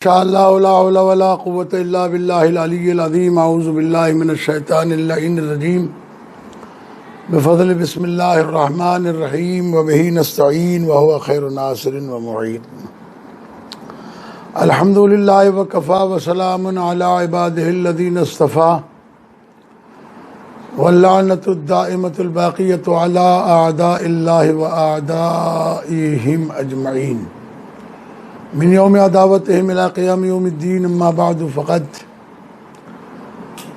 شاء اللہ لا حول ولا قوة الا باللہ العلی العظیم اعوذ باللہ من الشیطان اللعین الرجیم بفضل بسم اللہ الرحمن الرحیم وبہ نستعین وهو خیر ناصر ومعین الحمد للہ وکفی وسلام علی عبادہ الذین اصطفی واللعنۃ الدائمۃ الباقیۃ علی اعداء اللہ واعدائہم اجمعین من یوم عداوتہم الی قیام یوم الدین اما بعد فقد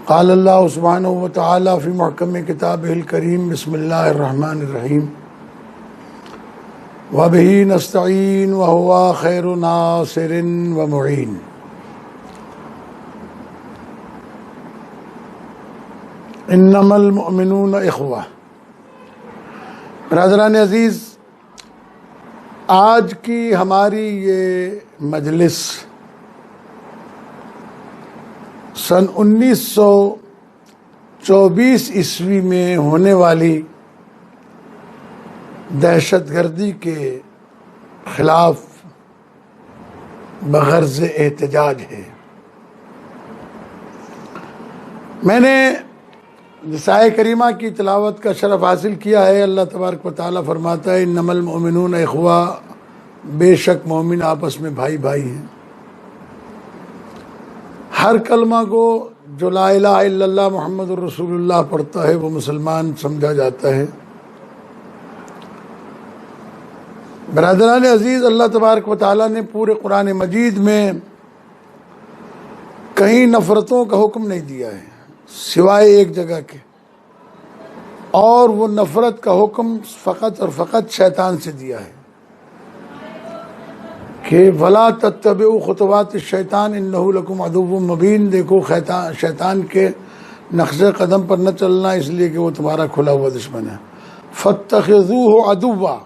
قال اللہ سبحانہ وتعالی فی محکم کتابہ الکریم بسم اللہ الرحمن الرحیم وبہ نستعین وہو خیر ناصر ومعین۔ انما المؤمنون اخوہ۔ برادران عزیز، آج کی ہماری یہ مجلس سن 1924 عیسوی میں ہونے والی دہشت گردی کے خلاف بغرض احتجاج ہے۔ میں نے رسالہ کریمہ کی تلاوت کا شرف حاصل کیا ہے۔ اللہ تبارک و تعالیٰ فرماتا ہے انما المؤمنون اخوہ، بے شک مومن آپس میں بھائی بھائی ہیں۔ ہر کلمہ کو جو لا الہ الا اللہ محمد الرسول اللہ پڑھتا ہے وہ مسلمان سمجھا جاتا ہے۔ برادران عزیز، اللہ تبارک و تعالیٰ نے پورے قرآن مجید میں کہیں نفرتوں کا حکم نہیں دیا ہے سوائے ایک جگہ کے، اور وہ نفرت کا حکم فقط اور فقط شیطان سے دیا ہے کہ وَلَا تَتَّبِعُوا خُطُوَاتِ الشَّيْطَانِ إِنَّهُ لَكُمْ عَدُوٌّ مُّبِينٌ۔ دیکھو شیطان کے نقش قدم پر نہ چلنا، اس لیے کہ وہ تمہارا کھلا ہوا دشمن ہے۔ فَاتَّخِذُوهُ عَدُوًّا،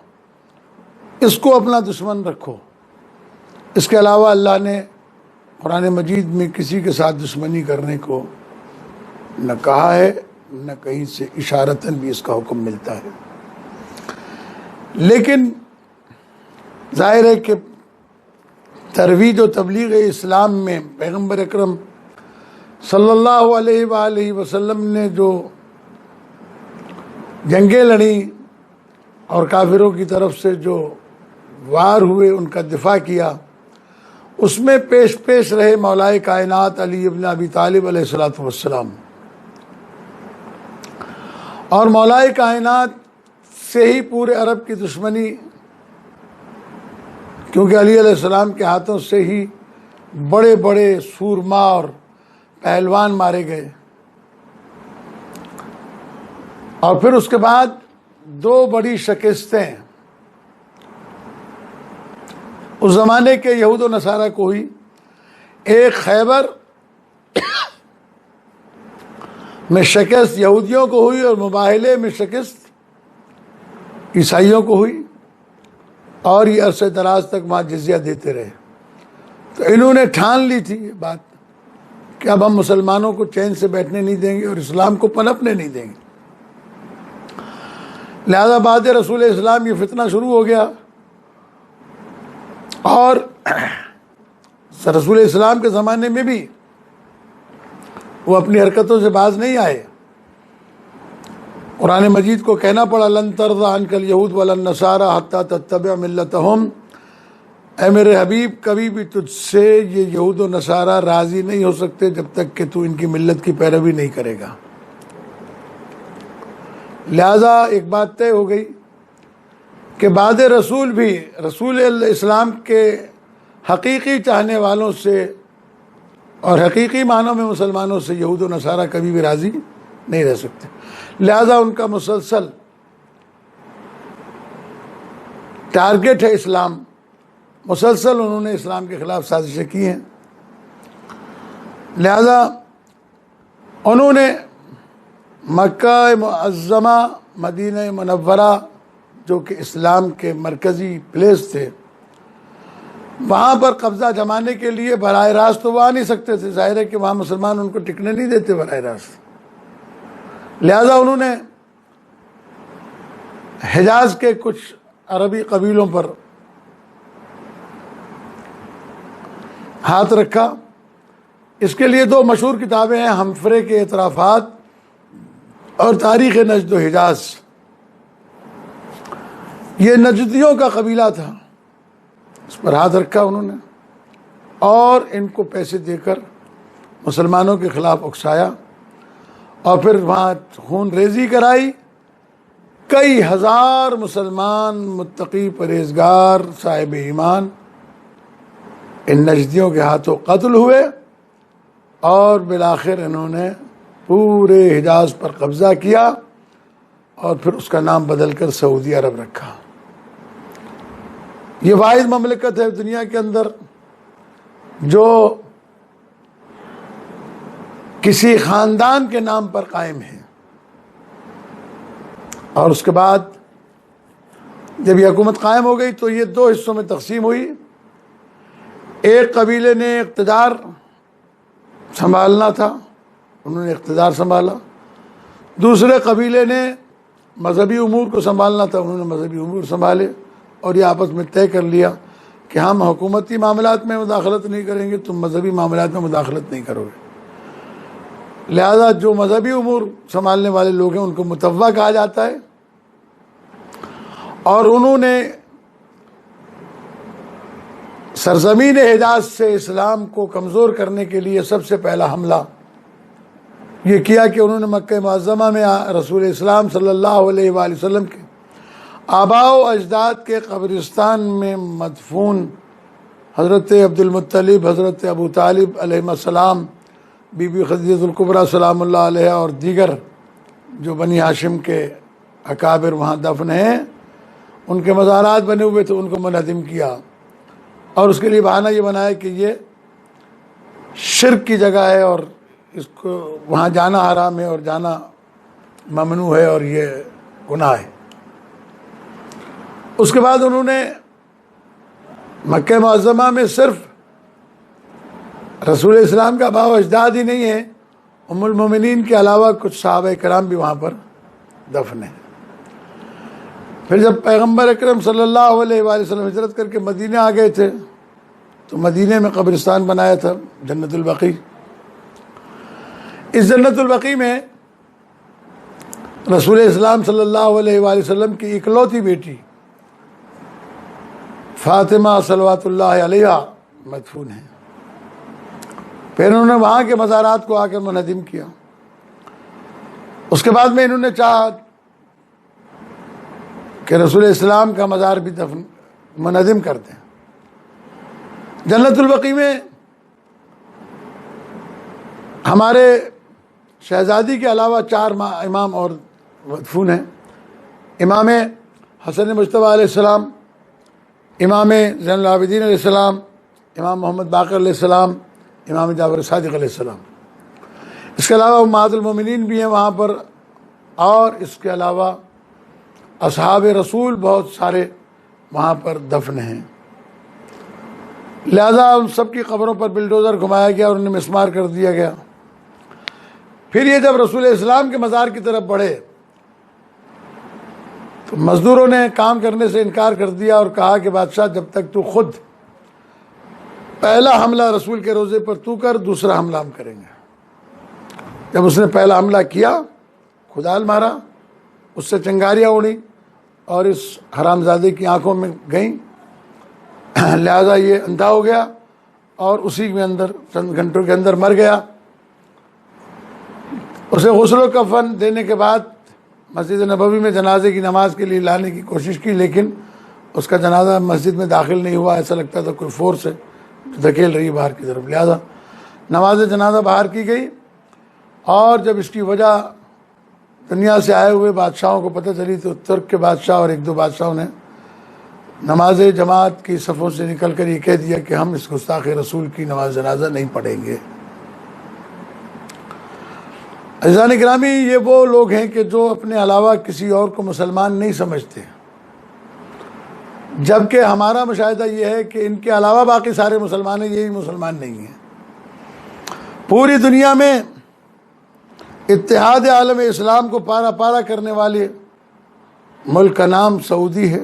اس کو اپنا دشمن رکھو۔ اس کے علاوہ اللہ نے قرآن مجید میں کسی کے ساتھ دشمنی کرنے کو نہ کہا ہے، نہ کہیں سے اشارتاً بھی اس کا حکم ملتا ہے۔ لیکن ظاہر ہے کہ ترویج و تبلیغ اسلام میں پیغمبر اکرم صلی اللہ علیہ وآلہ وسلم نے جو جنگیں لڑیں اور کافروں کی طرف سے جو وار ہوئے ان کا دفاع کیا، اس میں پیش رہے مولائے کائنات علی ابن ابی طالب علیہ السلام، اور مولائے کائنات سے ہی پورے عرب کی دشمنی، کیونکہ علی علیہ السلام کے ہاتھوں سے ہی بڑے بڑے سورما اور پہلوان مارے گئے، اور پھر اس کے بعد دو بڑی شکستیں اس زمانے کے یہود و نصارہ کو ہوئی۔ ایک خیبر میں شکست یہودیوں کو ہوئی، اور مباہلے میں شکست عیسائیوں کو ہوئی، اور یہ عرصہ دراز تک وہاں جزیہ دیتے رہے۔ تو انہوں نے ٹھان لی تھی یہ بات کہ اب ہم مسلمانوں کو چین سے بیٹھنے نہیں دیں گے اور اسلام کو پنپنے نہیں دیں گے۔ لہذا بعد رسول اسلام یہ فتنہ شروع ہو گیا، اور رسول اسلام کے زمانے میں بھی وہ اپنی حرکتوں سے باز نہیں آئے۔ قرآن مجید کو کہنا پڑا لن ترضی عنک الیہود ولا النصاری حتی تتبع ملتہم، اے میرے حبیب کبھی بھی تجھ سے یہ یہود و نصارہ راضی نہیں ہو سکتے جب تک کہ تو ان کی ملت کی پیروی نہیں کرے گا۔ لہذا ایک بات طے ہو گئی کہ بعد رسول بھی رسول اسلام کے حقیقی چاہنے والوں سے اور حقیقی معنوں میں مسلمانوں سے یہود و نصارہ کبھی بھی راضی نہیں رہ سکتے۔ لہذا ان کا مسلسل ٹارگٹ ہے اسلام، مسلسل انہوں نے اسلام کے خلاف سازشیں کی ہیں۔ لہذا انہوں نے مکہ معظمہ، مدینہ منورہ جو کہ اسلام کے مرکزی پلیس تھے، وہاں پر قبضہ جمانے کے لیے براہ راست تو وہ آ نہیں سکتے تھے، ظاہر ہے کہ وہاں مسلمان ان کو ٹکنے نہیں دیتے براہ راست۔ لہذا انہوں نے حجاز کے کچھ عربی قبیلوں پر ہاتھ رکھا۔ اس کے لیے 2 مشہور کتابیں ہیں، ہمفرے کے اعترافات اور تاریخ نجد و حجاز۔ یہ نجدیوں کا قبیلہ تھا، اس پر ہاتھ رکھا انہوں نے اور ان کو پیسے دے کر مسلمانوں کے خلاف اکسایا اور پھر وہاں خون ریزی کرائی۔ کئی ہزار مسلمان متقی پرہیزگار صاحب ایمان ان نجدیوں کے ہاتھوں قتل ہوئے اور بالآخر انہوں نے پورے حجاز پر قبضہ کیا اور پھر اس کا نام بدل کر سعودی عرب رکھا۔ یہ واحد مملکت ہے دنیا کے اندر جو کسی خاندان کے نام پر قائم ہے، اور اس کے بعد جب یہ حکومت قائم ہو گئی تو یہ 2 حصوں میں تقسیم ہوئی۔ ایک قبیلے نے اقتدار سنبھالنا تھا، انہوں نے اقتدار سنبھالا۔ دوسرے قبیلے نے مذہبی امور کو سنبھالنا تھا، انہوں نے مذہبی امور سنبھالے اور یہ آپس میں طے کر لیا کہ ہم حکومتی معاملات میں مداخلت نہیں کریں گے، تم مذہبی معاملات میں مداخلت نہیں کرو گے۔ لہذا جو مذہبی امور سنبھالنے والے لوگ ہیں ان کو متوع کہا جاتا ہے، اور انہوں نے سرزمین حجاز سے اسلام کو کمزور کرنے کے لیے سب سے پہلا حملہ یہ کیا کہ انہوں نے مکہ معظمہ میں رسول اسلام صلی اللہ علیہ وآلہ وسلم کے آباء و اجداد کے قبرستان میں مدفون حضرت عبد المطلب، حضرت ابو طالب علیہ السلام، بی بی خدیجہ الکبریٰ سلام اللہ علیہ اور دیگر جو بنی ہاشم کے اکابر وہاں دفن ہیں، ان کے مزارات بنے ہوئے تھے، ان کو منہدم کیا اور اس کے لیے بہانہ یہ بنایا کہ یہ شرک کی جگہ ہے اور اس کو وہاں جانا حرام ہے اور جانا ممنوع ہے اور یہ گناہ ہے۔ اس کے بعد انہوں نے مکہ معظمہ میں صرف رسول اسلام کا آباء و اجداد ہی نہیں ہے، ام المومنین کے علاوہ کچھ صحابہ کرام بھی وہاں پر دفن ہیں۔ پھر جب پیغمبر اکرم صلی اللہ علیہ وآلہ وسلم ہجرت کر کے مدینہ آ گئے تھے تو مدینہ میں قبرستان بنایا تھا جنت البقیع۔ اس جنت البقیع میں رسول اسلام صلی اللہ علیہ وآلہ وسلم کی اکلوتی بیٹی فاطمہ صلوات اللہ علیہا مدفون ہیں۔ پھر انہوں نے وہاں کے مزارات کو آ کر منہدم کیا۔ اس کے بعد میں انہوں نے چاہا کہ رسول اسلام کا مزار بھی منہدم کر دیں۔ جنت البقیع میں ہمارے شہزادی کے علاوہ 4 امام اور مدفون ہیں۔ امام حسن مجتبیٰ علیہ السلام، امام زین العابدین علیہ السلام، امام محمد باقر علیہ السلام، امام جعفر صادق علیہ السلام۔ اس کے علاوہ امہات المومنین بھی ہیں وہاں پر، اور اس کے علاوہ اصحاب رسول بہت سارے وہاں پر دفن ہیں۔ لہذا ان سب کی قبروں پر بلڈوزر گھمایا گیا اور انہیں مسمار کر دیا گیا۔ پھر یہ جب رسول اسلام کے مزار کی طرف بڑھے تو مزدوروں نے کام کرنے سے انکار کر دیا اور کہا کہ بادشاہ جب تک تو خود پہلا حملہ رسول کے روضے پر تو کر، دوسرا حملہ ہم کریں گے۔ جب اس نے پہلا حملہ کیا، کھدال مارا، اس سے چنگاریاں اڑی اور اس حرامزادے کی آنکھوں میں گئیں، لہذا یہ اندھا ہو گیا اور اسی میں اندر چند گھنٹوں کے اندر مر گیا۔ اسے غسل و کفن دینے کے بعد مسجد نبوی میں جنازے کی نماز کے لیے لانے کی کوشش کی، لیکن اس کا جنازہ مسجد میں داخل نہیں ہوا۔ ایسا لگتا تھا کوئی فورس ہے دھکیل رہی ہے باہر کی طرف، لہذا نماز جنازہ باہر کی گئی۔ اور جب اس کی وجہ دنیا سے آئے ہوئے بادشاہوں کو پتہ چلی تو ترک کے بادشاہ اور 1-2 بادشاہوں نے نماز جماعت کی صفوں سے نکل کر یہ کہہ دیا کہ ہم اس گستاخ رسول کی نماز جنازہ نہیں پڑھیں گے۔ عزیزان گرامی، یہ وہ لوگ ہیں کہ جو اپنے علاوہ کسی اور کو مسلمان نہیں سمجھتے، جبکہ ہمارا مشاہدہ یہ ہے کہ ان کے علاوہ باقی سارے مسلمان ہیں، یہی مسلمان نہیں ہیں۔ پوری دنیا میں اتحاد عالم اسلام کو پارا پارا کرنے والے ملک کا نام سعودی ہے،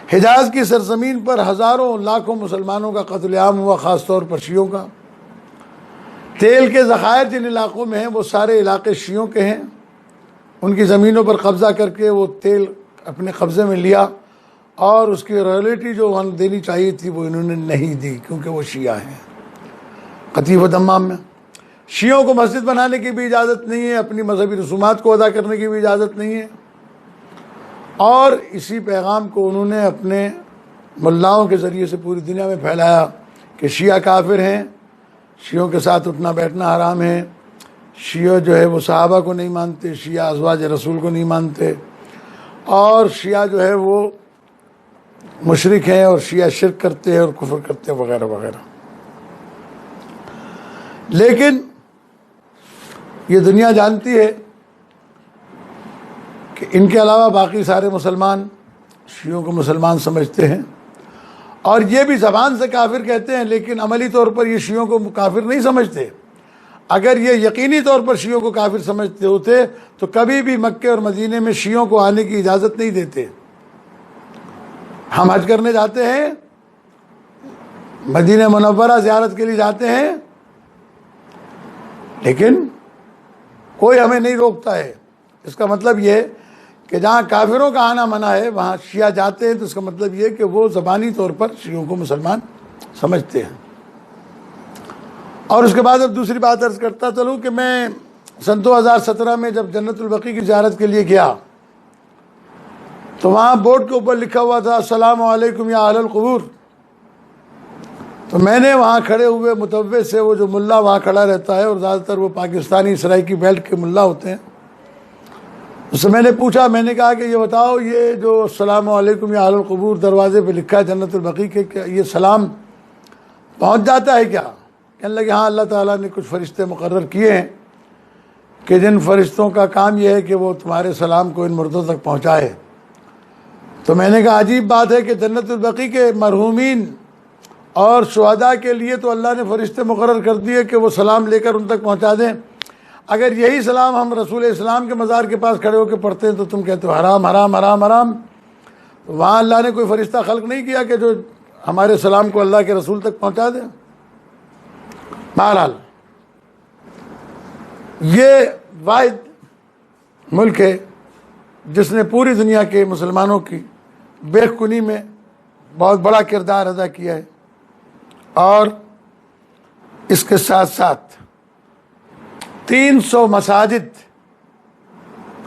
حجاز کی سرزمین پر ہزاروں لاکھوں مسلمانوں کا قتل عام ہوا، خاص طور پر شیعوں کا۔ تیل کے ذخائر جن علاقوں میں ہیں وہ سارے علاقے شیعوں کے ہیں، ان کی زمینوں پر قبضہ کر کے وہ تیل اپنے قبضے میں لیا، اور اس کی رائلٹی جو وہاں دینی چاہیے تھی وہ انہوں نے نہیں دی، کیونکہ وہ شیعہ ہیں۔ قطیف و دمام میں شیعوں کو مسجد بنانے کی بھی اجازت نہیں ہے، اپنی مذہبی رسومات کو ادا کرنے کی بھی اجازت نہیں ہے، اور اسی پیغام کو انہوں نے اپنے ملاؤں کے ذریعے سے پوری دنیا میں پھیلایا کہ شیعہ کافر ہیں، شیعوں کے ساتھ اٹھنا بیٹھنا حرام ہے، شیعہ جو ہے وہ صحابہ کو نہیں مانتے، شیعہ ازواج رسول کو نہیں مانتے، اور شیعہ جو ہے وہ مشرک ہیں، اور شیعہ شرک کرتے ہیں اور کفر کرتے ہیں وغیرہ وغیرہ۔ لیکن یہ دنیا جانتی ہے کہ ان کے علاوہ باقی سارے مسلمان شیعوں کو مسلمان سمجھتے ہیں، اور یہ بھی زبان سے کافر کہتے ہیں، لیکن عملی طور پر یہ شیعوں کو کافر نہیں سمجھتے۔ اگر یہ یقینی طور پر شیعوں کو کافر سمجھتے ہوتے تو کبھی بھی مکے اور مدینے میں شیعوں کو آنے کی اجازت نہیں دیتے۔ ہم حج کرنے جاتے ہیں، مدینہ منورہ زیارت کے لیے جاتے ہیں، لیکن کوئی ہمیں نہیں روکتا ہے۔ اس کا مطلب یہ کہ جہاں کافروں کا آنا منع ہے وہاں شیعہ جاتے ہیں، تو اس کا مطلب یہ کہ وہ زبانی طور پر شیعوں کو مسلمان سمجھتے ہیں۔ اور اس کے بعد اب دوسری بات عرض کرتا چلوں کہ میں سن 2017 میں جب جنت البقیع کی زیارت کے لیے گیا تو وہاں بورڈ کے اوپر لکھا ہوا تھا السلام علیکم یا اہل القبور۔ تو میں نے وہاں کھڑے ہوئے متوع سے، وہ جو ملا وہاں کھڑا رہتا ہے اور زیادہ تر وہ پاکستانی سرائکی بیلٹ کے ملا ہوتے ہیں، اس سے میں نے پوچھا، میں نے کہا کہ یہ بتاؤ یہ جو السلام علیکم یا اہل القبور دروازے پہ لکھا ہے جنت البقیع کے، کہ یہ سلام پہنچ جاتا ہے کیا؟ کہنے لگے ہاں، اللہ تعالیٰ نے کچھ فرشتے مقرر کیے ہیں کہ جن فرشتوں کا کام یہ ہے کہ وہ تمہارے سلام کو ان مردوں تک پہنچائے۔ تو میں نے کہا عجیب بات ہے کہ جنت البقیع کے مرحومین اور شہداء کے لیے تو اللہ نے فرشتے مقرر کر دیے کہ وہ سلام لے کر ان تک پہنچا دیں، اگر یہی سلام ہم رسول اسلام کے مزار کے پاس کھڑے ہو کے پڑھتے ہیں تو تم کہتے ہو حرام حرام حرام حرام۔ وہاں اللہ نے کوئی فرشتہ خلق نہیں کیا کہ جو ہمارے سلام کو اللہ کے رسول تک پہنچا دے۔ بہرحال یہ واحد ملک ہے جس نے پوری دنیا کے مسلمانوں کی بے خونی میں بہت بڑا کردار ادا کیا ہے، اور اس کے ساتھ ساتھ 300 مساجد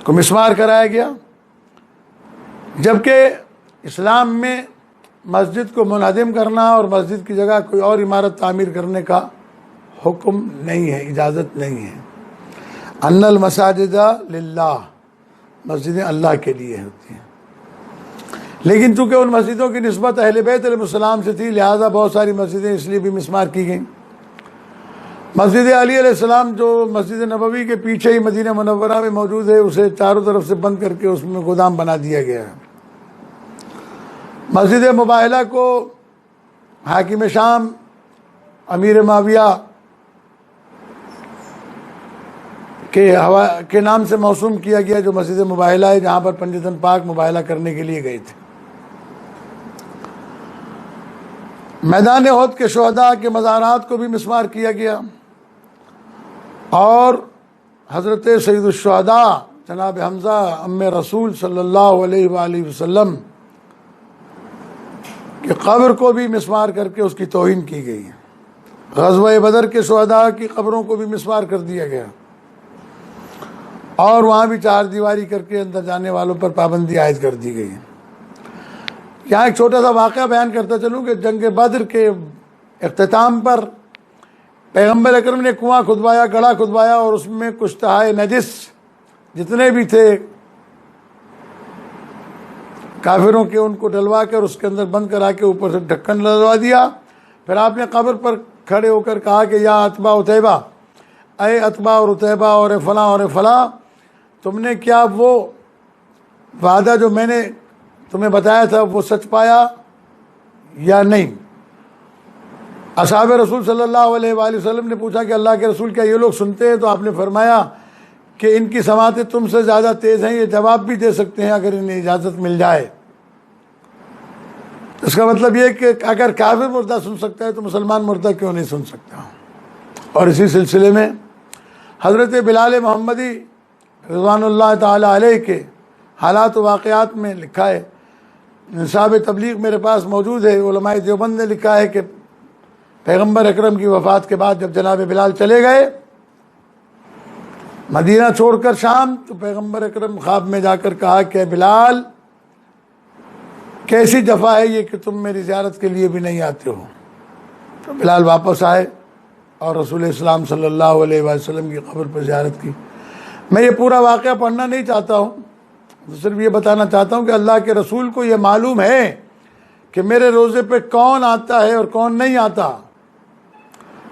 کو مسمار کرایا گیا، جبکہ اسلام میں مسجد کو منہدم کرنا اور مسجد کی جگہ کوئی اور عمارت تعمیر کرنے کا حکم نہیں ہے، اجازت نہیں ہے۔ ان المساجد للہ، مسجدیں اللہ کے لیے ہوتی ہیں، لیکن چونکہ ان مسجدوں کی نسبت اہل بیت علیہ السلام سے تھی لہٰذا بہت ساری مسجدیں اس لیے بھی مسمار کی گئیں۔ مسجد علی علیہ السلام جو مسجد نبوی کے پیچھے ہی مدینہ منورہ میں موجود ہے، اسے چاروں طرف سے بند کر کے اس میں گودام بنا دیا گیا ہے۔ مسجد مباہلہ کو حاکم شام امیر معاویہ کے نام سے موسوم کیا گیا، جو مسجد مباہلہ ہے جہاں پر پنجتن پاک مباہلہ کرنے کے لیے گئے تھے۔ میدان احد کے شہداء کے مزارات کو بھی مسمار کیا گیا، اور حضرت سید الشہداء جناب حمزہ عم رسول صلی اللہ علیہ وآلہ وسلم کی قبر کو بھی مسمار کر کے اس کی توہین کی گئی۔ غزوہ بدر کے شہداء کی قبروں کو بھی مسمار کر دیا گیا، اور وہاں بھی چار دیواری کر کے اندر جانے والوں پر پابندی عائد کر دی گئی۔ یہاں ایک چھوٹا سا واقعہ بیان کرتا چلوں کہ جنگ بدر کے اختتام پر پیغمبر اکرم نے کنواں کھدوایا، گڑھا کھدوایا، اور اس میں کچھ تہائے نجس جتنے بھی تھے کافروں کے ان کو ڈلوا کر اس کے اندر بند کرا کے اوپر سے ڈھکن لگوا دیا۔ پھر آپ نے قبر پر کھڑے ہو کر کہا کہ یا اتباع اتیبہ، اے اتباع اور اتیبہ اور فلاں اور فلاں، تم نے کیا وہ وعدہ جو میں نے تمہیں بتایا تھا وہ سچ پایا یا نہیں؟ اصحاب رسول صلی اللہ علیہ وآلہ وسلم نے پوچھا کہ اللہ کے رسول کیا یہ لوگ سنتے ہیں؟ تو آپ نے فرمایا کہ ان کی سماعتیں تم سے زیادہ تیز ہیں، یہ جواب بھی دے سکتے ہیں اگر انہیں اجازت مل جائے۔ اس کا مطلب یہ کہ اگر کافر مردہ سن سکتا ہے تو مسلمان مردہ کیوں نہیں سن سکتا. اور اسی سلسلے میں حضرت بلال محمدی رضوان اللہ تعالی علیہ کے حالات و واقعات میں لکھا ہے، نصاب تبلیغ میرے پاس موجود ہے، علماء دیوبند نے لکھا ہے کہ پیغمبر اکرم کی وفات کے بعد جب جناب بلال چلے گئے مدینہ چھوڑ کر شام، تو پیغمبر اکرم خواب میں جا کر کہا کہ بلال کیسی جفا ہے یہ کہ تم میری زیارت کے لیے بھی نہیں آتے ہو. تو بلال واپس آئے اور رسول اسلام صلی اللہ علیہ وسلم کی قبر پر زیارت کی. میں یہ پورا واقعہ پڑھنا نہیں چاہتا ہوں، صرف یہ بتانا چاہتا ہوں کہ اللہ کے رسول کو یہ معلوم ہے کہ میرے روزے پہ کون آتا ہے اور کون نہیں آتا.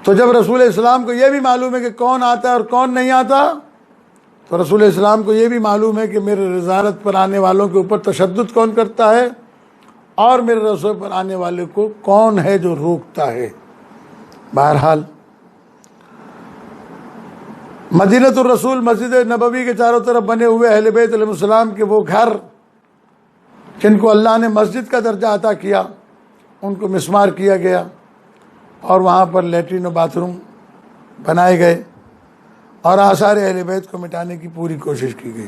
تو جب رسول اسلام کو یہ بھی معلوم ہے کہ کون آتا ہے اور کون نہیں آتا، تو رسول اسلام کو یہ بھی معلوم ہے کہ میرے زیارت پر آنے والوں کے اوپر تشدد کون کرتا ہے اور میرے روزے پر آنے والے کو کون ہے جو روکتا ہے. بہرحال مدینۃ الرسول مسجد نبوی کے چاروں طرف بنے ہوئے اہل بیت علیہ السلام کے وہ گھر جن کو اللہ نے مسجد کا درجہ عطا کیا، ان کو مسمار کیا گیا اور وہاں پر لیٹرین و باتھ روم بنائے گئے اور آثار اہل بیت کو مٹانے کی پوری کوشش کی گئی.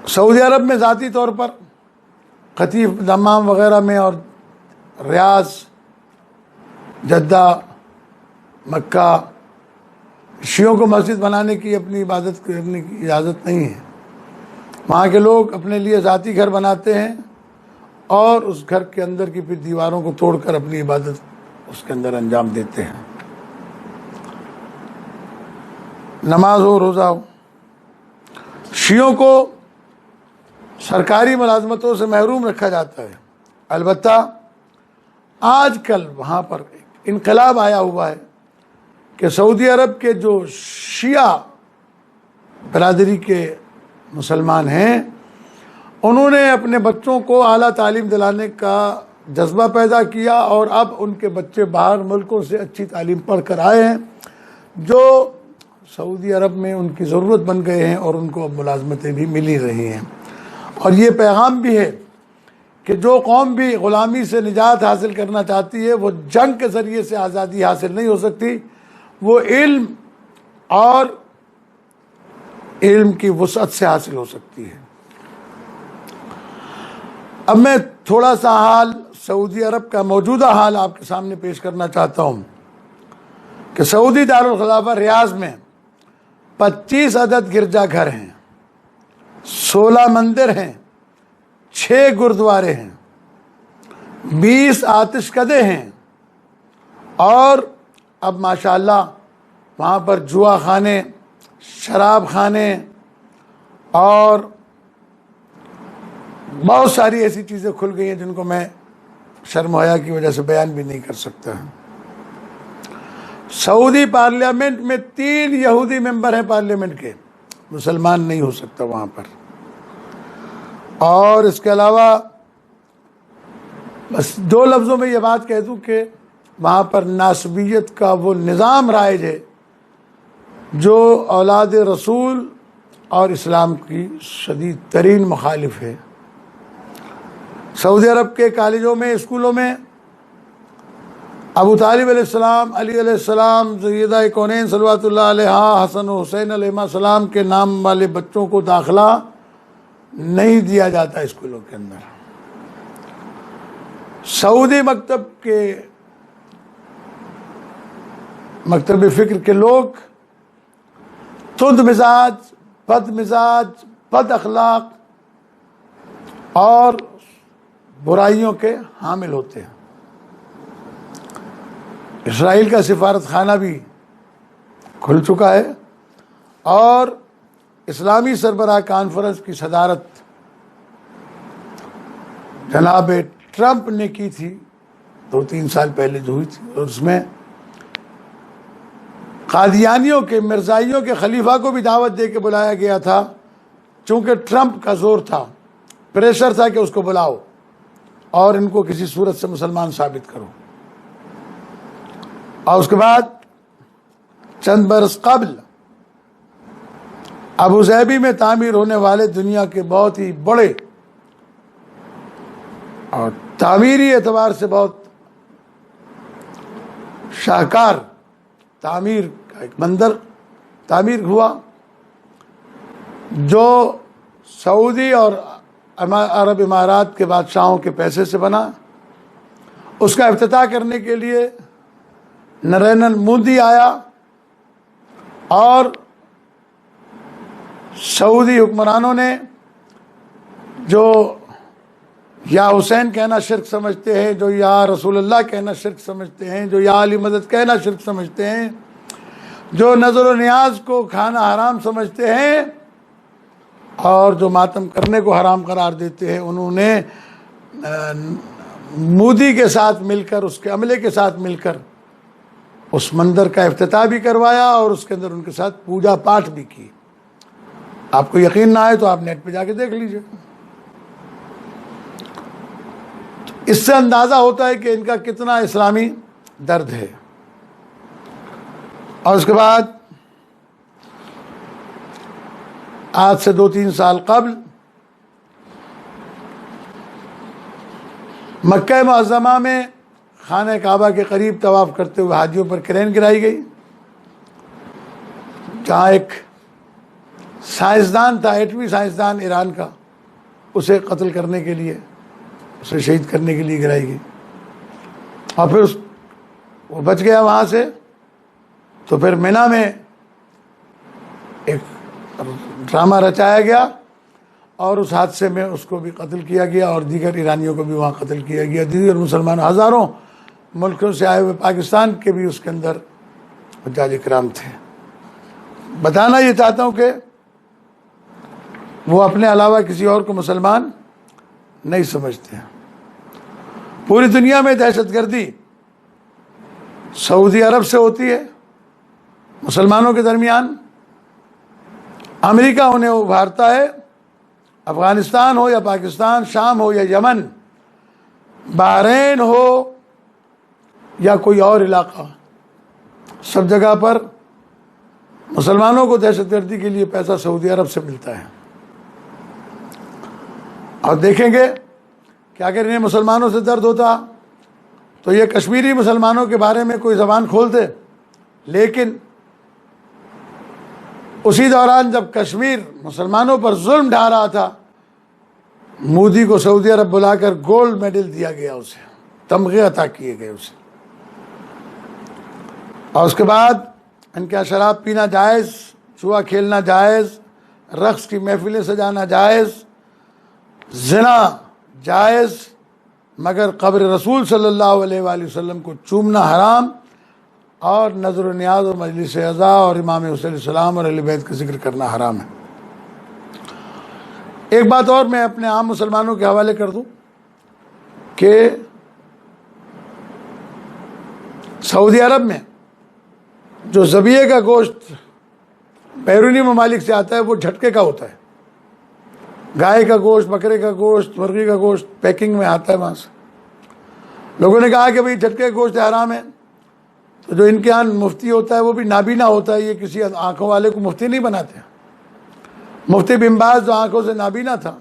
سعودی عرب میں ذاتی طور پر خطیف دمام وغیرہ میں اور ریاض، جدہ، مکہ، شیعوں کو مسجد بنانے کی اپنی عبادت کرنے کی اجازت نہیں ہے. وہاں کے لوگ اپنے لیے ذاتی گھر بناتے ہیں اور اس گھر کے اندر کی پھر دیواروں کو توڑ کر اپنی عبادت اس کے اندر انجام دیتے ہیں. نماز ہو، روزہ ہو. شیعوں کو سرکاری ملازمتوں سے محروم رکھا جاتا ہے. البتہ آج کل وہاں پر انقلاب آیا ہوا ہے کہ سعودی عرب کے جو شیعہ برادری کے مسلمان ہیں انہوں نے اپنے بچوں کو اعلیٰ تعلیم دلانے کا جذبہ پیدا کیا اور اب ان کے بچے باہر ملکوں سے اچھی تعلیم پڑھ کر آئے ہیں جو سعودی عرب میں ان کی ضرورت بن گئے ہیں اور ان کو اب ملازمتیں بھی مل ہی رہی ہیں. اور یہ پیغام بھی ہے کہ جو قوم بھی غلامی سے نجات حاصل کرنا چاہتی ہے وہ جنگ کے ذریعے سے آزادی حاصل نہیں ہو سکتی، وہ علم اور علم کی وسعت سے حاصل ہو سکتی ہے. اب میں تھوڑا سا حال سعودی عرب کا موجودہ حال آپ کے سامنے پیش کرنا چاہتا ہوں کہ سعودی دارالخلافہ ریاض میں 25 عدد گرجا گھر ہیں، 16 مندر ہیں، 6 گردوارے ہیں، 20 آتش کدے ہیں اور اب ماشاءاللہ وہاں پر جوا خانے، شراب خانے اور بہت ساری ایسی چیزیں کھل گئی ہیں جن کو میں شرم و حیا کی وجہ سے بیان بھی نہیں کر سکتا. سعودی پارلیمنٹ میں 3 یہودی ممبر ہیں پارلیمنٹ کے، مسلمان نہیں ہو سکتا وہاں پر. اور اس کے علاوہ بس 2 لفظوں میں یہ بات کہہ دوں کہ وہاں پر ناسبیت کا وہ نظام رائج ہے جو اولاد رسول اور اسلام کی شدید ترین مخالف ہے. سعودی عرب کے کالجوں میں، اسکولوں میں ابو طالب علیہ السلام، علی علیہ السلام، سیدہ کونین صلوات اللہ علیہا، حسن و حسین علیہ السلام کے نام والے بچوں کو داخلہ نہیں دیا جاتا اسکولوں کے اندر. سعودی مکتب فکر کے لوگ تند مزاج، بد اخلاق اور برائیوں کے حامل ہوتے ہیں. اسرائیل کا سفارت خانہ بھی کھل چکا ہے اور اسلامی سربراہ کانفرنس کی صدارت جناب ٹرمپ نے کی تھی 2-3 سال پہلے جو ہوئی تھی، اور اس میں قادیانیوں کے، مرزائیوں کے خلیفہ کو بھی دعوت دے کے بلایا گیا تھا، چونکہ ٹرمپ کا زور تھا، پریشر تھا کہ اس کو بلاؤ اور ان کو کسی صورت سے مسلمان ثابت کرو. اور اس کے بعد چند برس قبل ابوظہبی میں تعمیر ہونے والے دنیا کے بہت ہی بڑے اور تعمیری اعتبار سے بہت شاہکار تعمیر کا ایک مندر تعمیر ہوا، جو سعودی اور عرب امارات کے بادشاہوں کے پیسے سے بنا۔ اس کا افتتاح کرنے کے لیے نریندر مودی آیا اور سعودی حکمرانوں نے جو یا حسین کہنا شرک سمجھتے ہیں، جو یا رسول اللہ کہنا شرک سمجھتے ہیں، جو یا علی مدد کہنا شرک سمجھتے ہیں، جو نظر و نیاز کو کھانا حرام سمجھتے ہیں اور جو ماتم کرنے کو حرام قرار دیتے ہیں، انہوں نے مودی کے ساتھ مل کر، اس کے عملے کے ساتھ مل کر اس مندر کا افتتاح بھی کروایا اور اس کے اندر ان کے ساتھ پوجا پاٹ بھی کی۔ آپ کو یقین نہ آئے تو آپ نیٹ پہ جا کے دیکھ لیجئے۔ اس سے اندازہ ہوتا ہے کہ ان کا کتنا اسلامی درد ہے۔ اور اس کے بعد آج سے 2-3 سال قبل مکہ معظمہ میں خانہ کعبہ کے قریب طواف کرتے ہوئے حاجیوں پر کرین گرائی گئی، جہاں ایک سائنسدان تھا، ایٹمی سائنسدان ایران کا، اسے قتل کرنے کے لیے، اسے شہید کرنے کے لیے گرائی گئی، اور پھر وہ بچ گیا وہاں سے۔ تو پھر مینا میں ایک ڈرامہ رچایا گیا اور اس حادثے میں اس کو بھی قتل کیا گیا اور دیگر ایرانیوں کو بھی وہاں قتل کیا گیا۔ دیگر مسلمان ہزاروں ملکوں سے آئے ہوئے پاکستان کے بھی اس کے اندر حجاج کرام تھے۔ بتانا یہ چاہتا ہوں کہ وہ اپنے علاوہ کسی اور کو مسلمان نہیں سمجھتے ہیں۔ پوری دنیا میں دہشت گردی سعودی عرب سے ہوتی ہے مسلمانوں کے درمیان، امریکہ انہیں ابھارتا ہے، افغانستان ہو یا پاکستان، شام ہو یا یمن، بحرین ہو یا کوئی اور علاقہ، سب جگہ پر مسلمانوں کو دہشت گردی کے لیے پیسہ سعودی عرب سے ملتا ہے۔ اور دیکھیں گے کہ اگر انہیں مسلمانوں سے درد ہوتا تو یہ کشمیری مسلمانوں کے بارے میں کوئی زبان کھولتے، لیکن اسی دوران جب کشمیر مسلمانوں پر ظلم ڈھا رہا تھا، مودی کو سعودی عرب بلا کر گولڈ میڈل دیا گیا، اسے تمغے عطا کیے گئے اسے۔ اور اس کے بعد ان کا شراب پینا جائز، جوا کھیلنا جائز، رقص کی محفلیں سجانا جائز، زنا جائز، مگر قبر رسول صلی اللہ علیہ وآلہ وسلم کو چومنا حرام، اور نظر و نیاز اور مجلس عزا اور امام حسین علیہ السلام اور اہل بیت کا ذکر کرنا حرام ہے۔ ایک بات اور میں اپنے عام مسلمانوں کے حوالے کر دوں کہ سعودی عرب میں جو ذبیحے کا گوشت بیرونی ممالک سے آتا ہے وہ جھٹکے کا ہوتا ہے۔ گائے کا گوشت، بکرے کا گوشت، مرغی کا گوشت پیکنگ میں آتا ہے وہاں سے۔ لوگوں نے کہا کہ بھئی جھٹکے کا گوشت حرام ہے، تو جو ان کے یہاں مفتی ہوتا ہے وہ بھی نابینا ہوتا ہے، یہ کسی آنکھوں والے کو مفتی نہیں بناتے۔ مفتی بن باز جو آنکھوں سے نابینا تھا،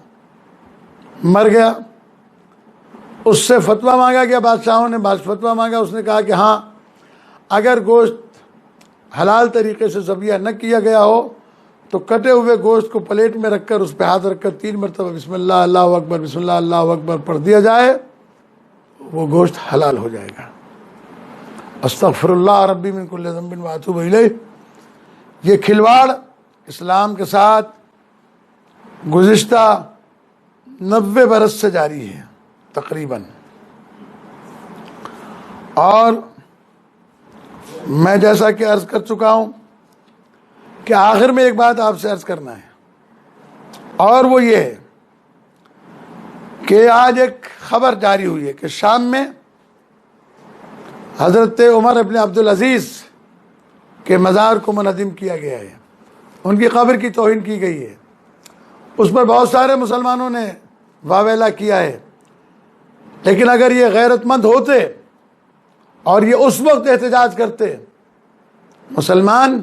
مر گیا، اس سے فتویٰ مانگا گیا، بادشاہوں نے فتویٰ مانگا، اس نے کہا کہ ہاں اگر گوشت حلال طریقے سے ذبیحہ نہ کیا گیا ہو تو کٹے ہوئے گوشت کو پلیٹ میں رکھ کر اس پہ ہاتھ رکھ کر 3 مرتبہ بسم اللہ اللہ اکبر بسم اللہ اللہ اکبر پڑھ دیا جائے، وہ گوشت حلال ہو جائے گا۔ استغفر اللہ ربی من کل ذنب واتوب الیہ۔ یہ کھلواڑ اسلام کے ساتھ گزشتہ 90 برس سے جاری ہے تقریباً۔ اور میں جیسا کہ عرض کر چکا ہوں کہ آخر میں ایک بات آپ سے عرض کرنا ہے، اور وہ یہ ہے کہ آج ایک خبر جاری ہوئی ہے کہ شام میں حضرت عمر ابن عبدالعزیز کے مزار کو منہدم کیا گیا ہے، ان کی قبر کی توہین کی گئی ہے۔ اس پر بہت سارے مسلمانوں نے واویلا کیا ہے، لیکن اگر یہ غیرت مند ہوتے اور یہ اس وقت احتجاج کرتے، مسلمان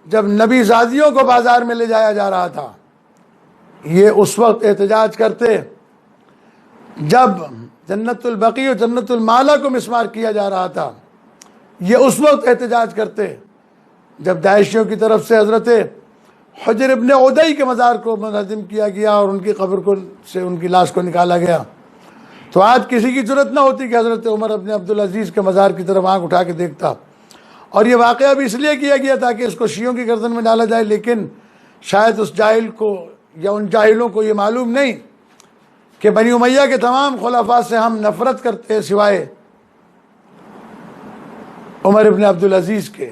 جب نبی زادیوں کو بازار میں لے جایا جا رہا تھا، یہ اس وقت احتجاج کرتے جب جنت البقیع اور جنت المالا کو مسمار کیا جا رہا تھا، یہ اس وقت احتجاج کرتے جب داعشیوں کی طرف سے حضرت حجر ابن عدی کے مزار کو منہدم کیا گیا اور ان کی قبر کو سے ان کی لاش کو نکالا گیا۔ تو آج کسی کی جرأت نہ ہوتی کہ حضرت عمر ابن عبدالعزیز کے مزار کی طرف آنکھ اٹھا کے دیکھتا۔ اور یہ واقعہ بھی اس لیے کیا گیا تاکہ اس کو شیعوں کی گردن میں ڈالا جائے، لیکن شاید اس جاہل کو یا ان جاہلوں کو یہ معلوم نہیں کہ بنی امیہ کے تمام خلفاء سے ہم نفرت کرتے ہیں سوائے عمر ابن عبدالعزیز کے۔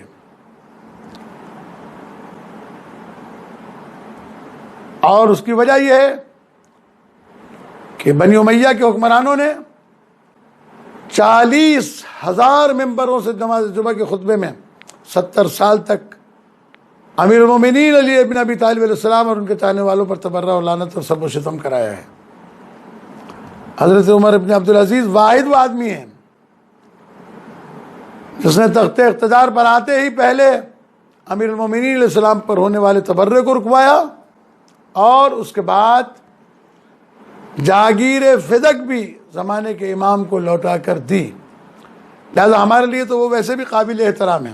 اور اس کی وجہ یہ ہے کہ بنی امیہ کے حکمرانوں نے 40,000 ممبروں سے نماز جمعہ کے خطبے میں 70 سال تک امیر المومنین علی ابن ابی طالب علیہ السلام اور ان کے چاہنے والوں پر تبرہ اور لعنت اور سب و شتم کرایا ہے۔ حضرت عمر ابن عبدالعزیز واحد وہ آدمی ہیں جس نے تخت اقتدار پر آتے ہی پہلے امیر المومنین علیہ السلام پر ہونے والے تبرہ کو رکوایا اور اس کے بعد جاگیر فدق بھی زمانے کے امام کو لوٹا کر دی۔ لہذا ہمارے لیے تو وہ ویسے بھی قابل احترام ہیں،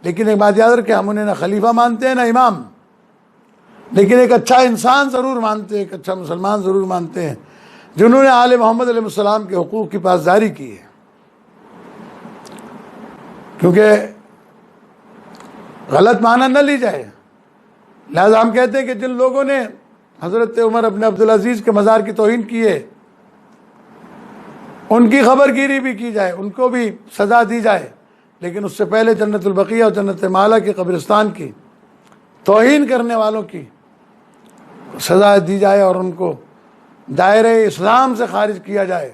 لیکن ایک بات یاد رکھیں، ہم انہیں نہ خلیفہ مانتے ہیں نہ امام، لیکن ایک اچھا انسان ضرور مانتے ہیں، ایک اچھا مسلمان ضرور مانتے ہیں جنہوں نے آل محمد علیہ السلام کے حقوق کی پاسداری کی ہے۔ کیونکہ غلط معنی نہ لی جائے، لہذا ہم کہتے ہیں کہ جن لوگوں نے حضرت عمر ابن عبدالعزیز کے مزار کی توہین کی ہے ان کی خبر گیری بھی کی جائے، ان کو بھی سزا دی جائے، لیکن اس سے پہلے جنت البقیع اور جنت مالا کے قبرستان کی توہین کرنے والوں کی سزا دی جائے اور ان کو دائرہ اسلام سے خارج کیا جائے۔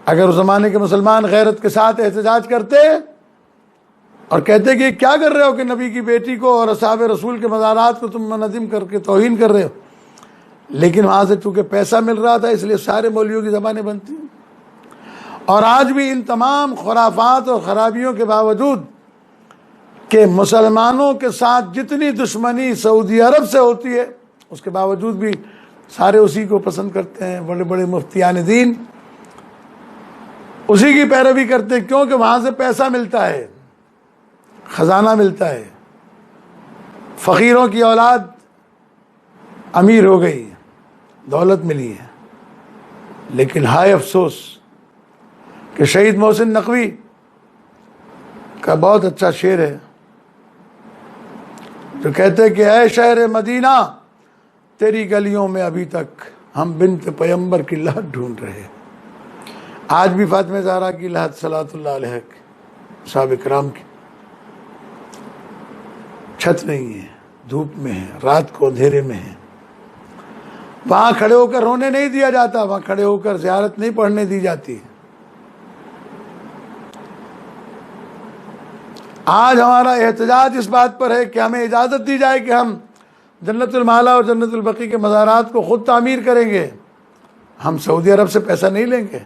اگر اس زمانے کے مسلمان غیرت کے ساتھ احتجاج کرتے اور کہتے کہ کیا کر رہے ہو کہ نبی کی بیٹی کو اور اصحاب رسول کے مزارات کو تم منہدم کر کے توہین کر رہے ہو، لیکن وہاں سے چونکہ پیسہ مل رہا تھا اس لیے سارے مولویوں کی زبانیں بنتی ہیں۔ اور آج بھی ان تمام خرافات اور خرابیوں کے باوجود کہ مسلمانوں کے ساتھ جتنی دشمنی سعودی عرب سے ہوتی ہے اس کے باوجود بھی سارے اسی کو پسند کرتے ہیں، بڑے بڑے مفتیان دین اسی کی پیروی کرتے ہیں، کیونکہ وہاں سے پیسہ ملتا ہے، خزانہ ملتا ہے، فقیروں کی اولاد امیر ہو گئی، دولت ملی ہے۔ لیکن ہائے افسوس کہ شہید محسن نقوی کا بہت اچھا شعر ہے جو کہتے کہ اے شہر مدینہ تیری گلیوں میں ابھی تک ہم بنت پیمبر کی لہت ڈھونڈ رہے۔ آج بھی فاطمہ زہرا کی لہت صلوات اللہ علیہ صحابہ کرام کی چھت نہیں ہے، دھوپ میں ہے، رات کو اندھیرے میں ہے، وہاں کھڑے ہو کر رونے نہیں دیا جاتا، وہاں کھڑے ہو کر زیارت نہیں پڑھنے دی جاتی۔ آج ہمارا احتجاج اس بات پر ہے کہ ہمیں اجازت دی جائے کہ ہم جنت المالا اور جنت البقیع کے مزارات کو خود تعمیر کریں گے، ہم سعودی عرب سے پیسہ نہیں لیں گے،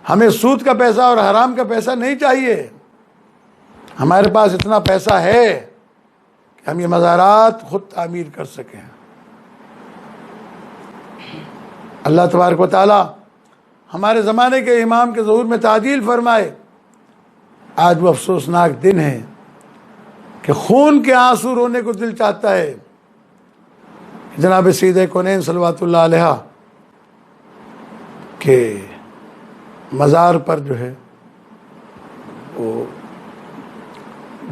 ہمیں سود کا پیسہ اور حرام کا پیسہ نہیں چاہیے، ہمارے پاس اتنا پیسہ ہے کہ ہم یہ مزارات خود تعمیر کر سکیں۔ اللہ تبارک و تعالی ہمارے زمانے کے امام کے ظہور میں تعدیل فرمائے۔ آج وہ افسوسناک دن ہے کہ خون کے آنسو رونے کو دل چاہتا ہے، جناب سید کونین صلوات اللہ علیہ کہ مزار پر جو ہے وہ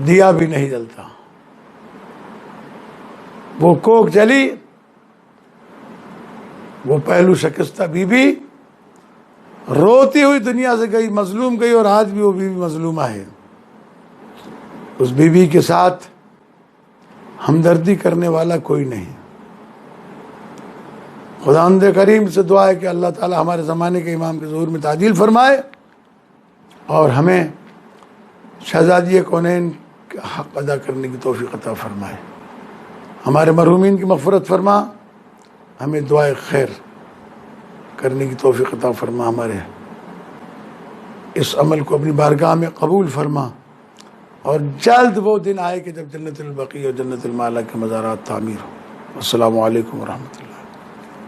دیا بھی نہیں جلتا، وہ کوک جلی، وہ پہلو شکستہ بی بی روتی ہوئی دنیا سے گئی، مظلوم گئی، اور آج بھی وہ بی بی مظلومہ ہے۔ اس بی بی کے ساتھ ہمدردی کرنے والا کوئی نہیں۔ خداوند کریم سے دعا ہے کہ اللہ تعالی ہمارے زمانے کے امام کے ظہور میں تعدیل فرمائے اور ہمیں شہزادی کونین کا حق ادا کرنے کی توفیق عطا فرمائے، ہمارے مرحومین کی مغفرت فرما، ہمیں دعائے خیر کرنے کی توفیق عطا فرما، ہمارے اس عمل کو اپنی بارگاہ میں قبول فرما، اور جلد وہ دن آئے کہ جب جنت البقیع اور جنت المالا کے مزارات تعمیر ہو۔ السلام علیکم ورحمۃ اللہ۔